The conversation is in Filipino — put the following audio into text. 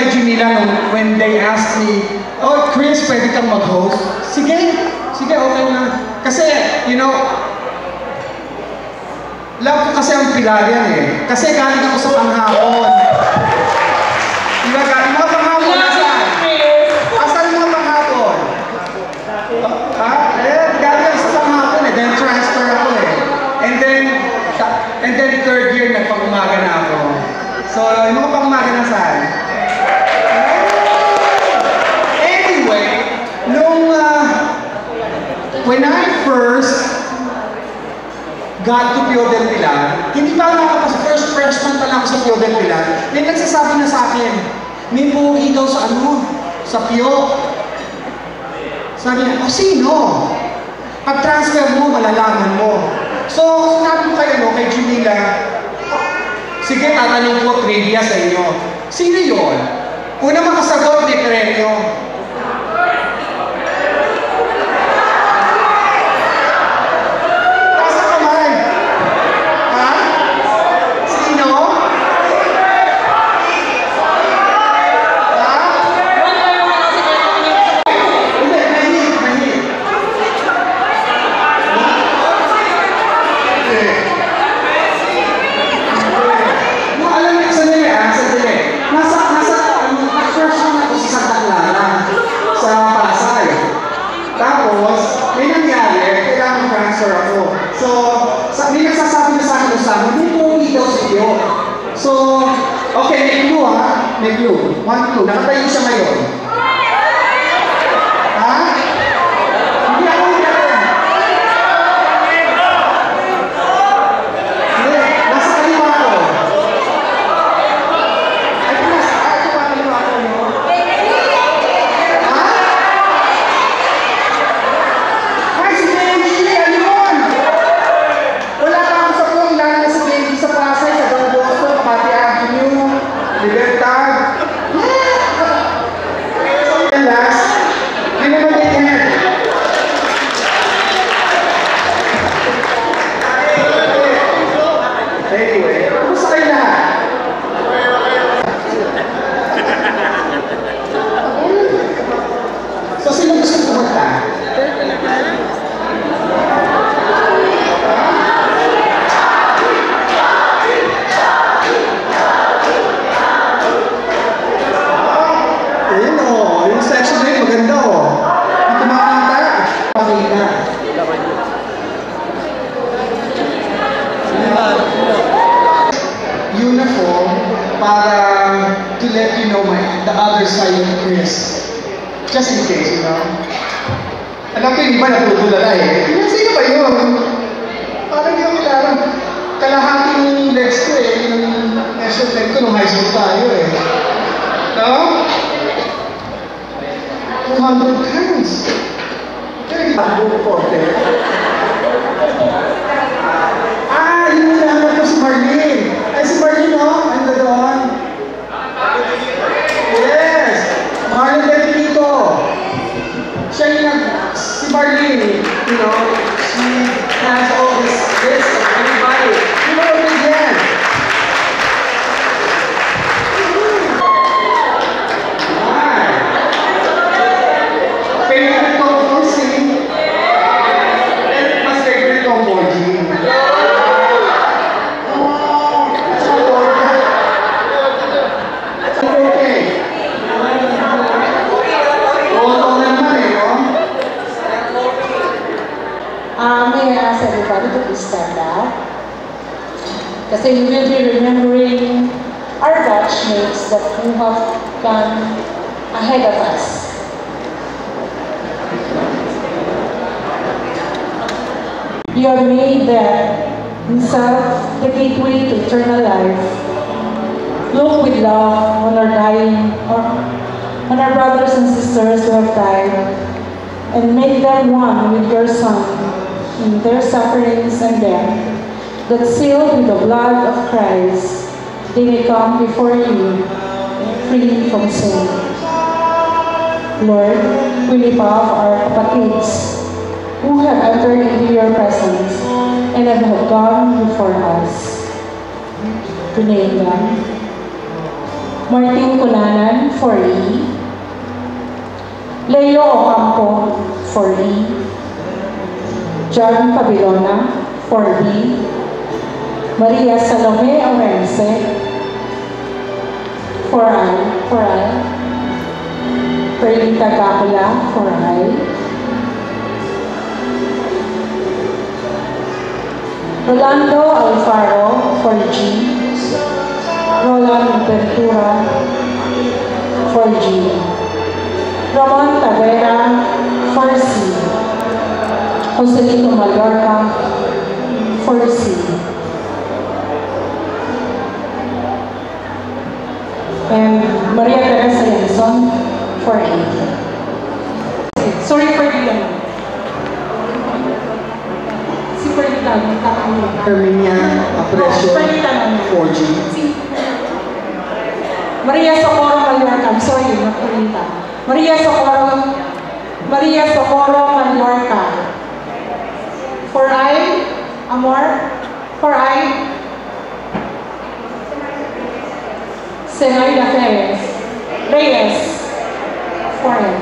kay Junila when they asked me, oh, Chris, pwede kang mag-host? Sige, okay na. Kasi, you know, love ko kasi ang Pilar yan eh. Kasi galing ako sa panghapon. Diba, galing ako panghapon. Nasaan? Asan mo panghapon? Galing ako sa panghapon eh. Then transfer ako eh. And then third year, nagpag-umaga na ako. So, yung mga pang-umaga na saan? Anyway, when I first got to Pio del Pilar, hindi pa nakapasok, first freshman pa lang ako sa Pio del Pilar, may nagsasabi na sa akin, may pogi daw sa sa Pio. Sabi niya, sino? Pag-transfer mo, malalaman mo. So, sinabi ko kay Junila, sige, tatanong ko trivia sa inyo. Sino yun? Una makasagot, may premyo. So, okay, may clue ha? May clue. One clue. Nakatayo siya ngayon. Ha? Hindi ako Hindi, nasa kaliwa ko. Ay, ito ba kaliwa ko, no? Ha? Ay, si Benji! Ayun! Wala ka ako sa clue. Ilan na si Benji sa Pasay, sa Pati Avenue, Libertad. And last, hindi naman din yan. Anyway, gusto kayo lahat. So, sino gusto pumunta? Uniform para to let you know the other side of Chris. Just in case, you know. Alam ko yung iba natutulala eh. Sino ba yun? Parang yung kalahating legs ko eh. Yung SFM ko nung high school tayo eh. No? 200 pounds. Very good for them. Yun naman ko si Marlene. Ay, si Marlene, no? Ando doon. Yes! Marlene Benito. Siya yung si Marlene, you know, she has all this of everybody. You know what it is? Favorite ko po si mas favorite ko po Jean. May I ask everybody to please stand up? Kasi we will be remembering our batchmates that who have gone ahead of us. You have made them himself the gateway to eternal life. Look with love on our dying, on our brothers and sisters who have died, and make them one with your Son in their sufferings and death, that sealed with the blood of Christ, they may come before you, free from sin. Lord, we lift up our kapatids who have entered into your presence and have gone before us. To name them: Martin Colanan, Ocampo, 4E. John Pabilona, 4B. Maria Salome Orense, 4I. Perlita Gacula, 4I. Rolando Alfaro, 4G. Roland Ventura, 4G. Ramon Tavera, 4C. Joselito Mallorca, 4C. And Maria Teresa Yanson, 4A. Sorry for the super Herminia Aprecio, 4G. Maria Socorro Mallorca, I'm sorry, not Perlita. Maria Socorro Mallorca, 4I. Amor, 4I. Zenaida Reyes, 4M.